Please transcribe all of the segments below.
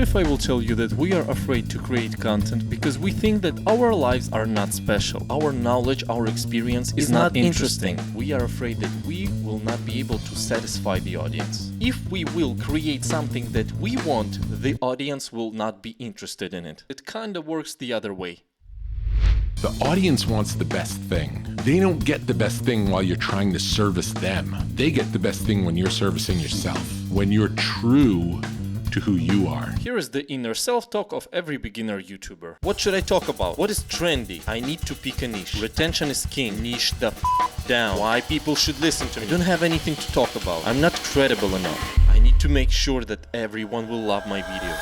if I will tell you that we are afraid to create content because we think that our lives are not special, our knowledge, our experience is not interesting. We are afraid that we will not be able to satisfy the audience. If we will create something that we want, the audience will not be interested in it. It kind of works the other way. The audience wants the best thing. They don't get the best thing while you're trying to service them. They get the best thing when you're servicing yourself, when you're true to who you are. Here is the inner self-talk of every beginner YouTuber. What should I talk about? What is trendy? I need to pick a niche. Retention is king. Niche the down. Why people should listen to me. I don't have anything to talk about. I'm not credible enough. I need to make sure that everyone will love my video.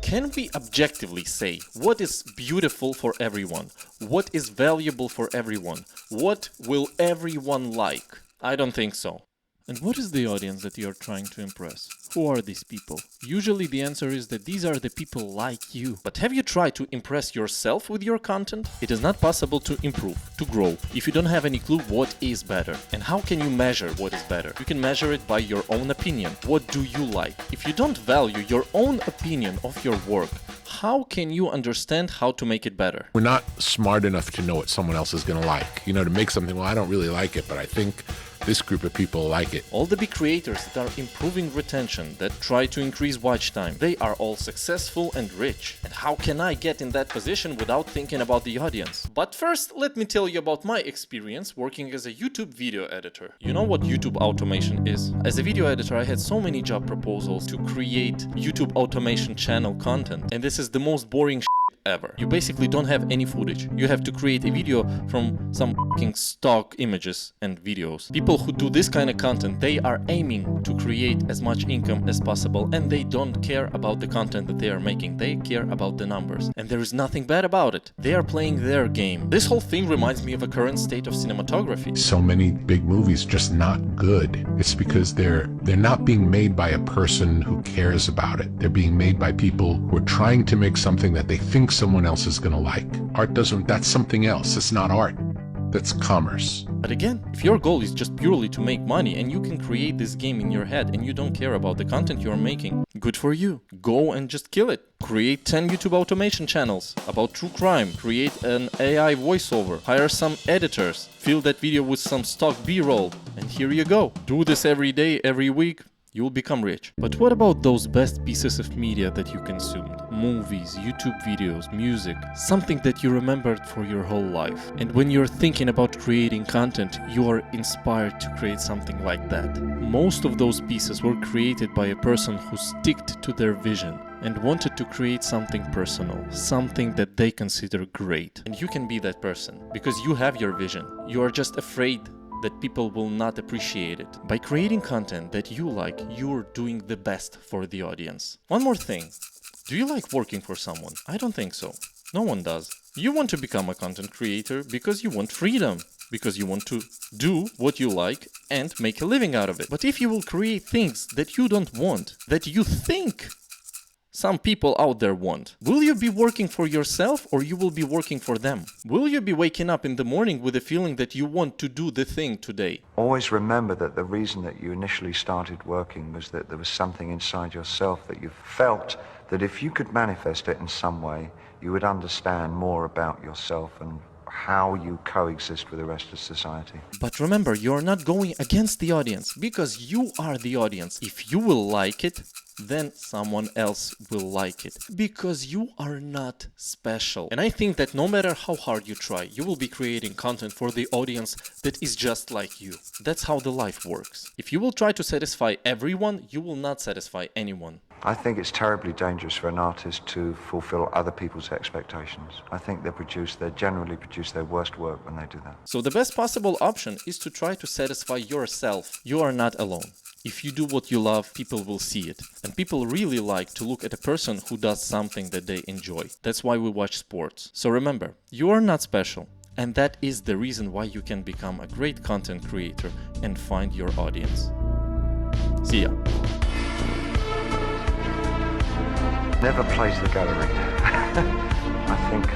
Can we objectively say what is beautiful for everyone? What is valuable for everyone? What will everyone like? I don't think so. And what is the audience that you are trying to impress? Who are these people? Usually the answer is that these are the people like you. But have you tried to impress yourself with your content? It is not possible to improve, to grow, if you don't have any clue what is better. And how can you measure what is better? You can measure it by your own opinion. What do you like? If you don't value your own opinion of your work, how can you understand how to make it better? We're not smart enough to know what someone else is going to like. You know, to make something, well, I don't really like it, but I think this group of people like it. All the big creators that are improving retention, that try to increase watch time, they are all successful and rich. And how can I get in that position without thinking about the audience? But first, let me tell you about my experience working as a YouTube video editor. You know what YouTube automation is? As a video editor, I had so many job proposals to create YouTube automation channel content, and this is the most boring ever. You basically don't have any footage. You have to create a video from some fucking stock images and videos. People who do this kind of content, they are aiming to create as much income as possible, and they don't care about the content that they are making. They care about the numbers. And there is nothing bad about it. They are playing their game. This whole thing reminds me of a current state of cinematography. So many big movies just not good. It's because they're not being made by a person who cares about it. They're being made by people who are trying to make something that they think someone else is going to like. Art doesn't, that's something else. It's not art. That's commerce. But again, if your goal is just purely to make money and you can create this game in your head and you don't care about the content you're making, good for you. Go and just kill it. Create 10 YouTube automation channels about true crime. Create an AI voiceover. Hire some editors. Fill that video with some stock B-roll. And here you go. Do this every day, every week. You will become rich. But what about those best pieces of media that you consumed? Movies, YouTube videos, music, something that you remembered for your whole life. And when you're thinking about creating content, you are inspired to create something like that. Most of those pieces were created by a person who sticked to their vision and wanted to create something personal, something that they consider great. And you can be that person because you have your vision. You are just afraid that people will not appreciate it. By creating content that you like, you're doing the best for the audience. One more thing. Do you like working for someone? I don't think so. No one does. You want to become a content creator because you want freedom, because you want to do what you like and make a living out of it. But if you will create things that you don't want, that you think some people out there want, will you be working for yourself or you will be working for them? Will you be waking up in the morning with a feeling that you want to do the thing today? Always remember that the reason that you initially started working was that there was something inside yourself that you felt that if you could manifest it in some way, you would understand more about yourself and how you coexist with the rest of society. But remember, you're not going against the audience because you are the audience. If you will like it, then someone else will like it because you are not special. And I think that no matter how hard you try, you will be creating content for the audience that is just like you. That's how the life works. If you will try to satisfy everyone, you will not satisfy anyone. I think it's terribly dangerous for an artist to fulfill other people's expectations. I think they generally produce their worst work when they do that. So the best possible option is to try to satisfy yourself. You are not alone. If you do what you love, people will see it. And people really like to look at a person who does something that they enjoy. That's why we watch sports. So remember, you are not special. And that is the reason why you can become a great content creator and find your audience. See ya. Never plays the gallery, I think.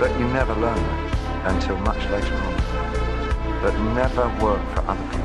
But you never learn that until much later on. But never work for other people.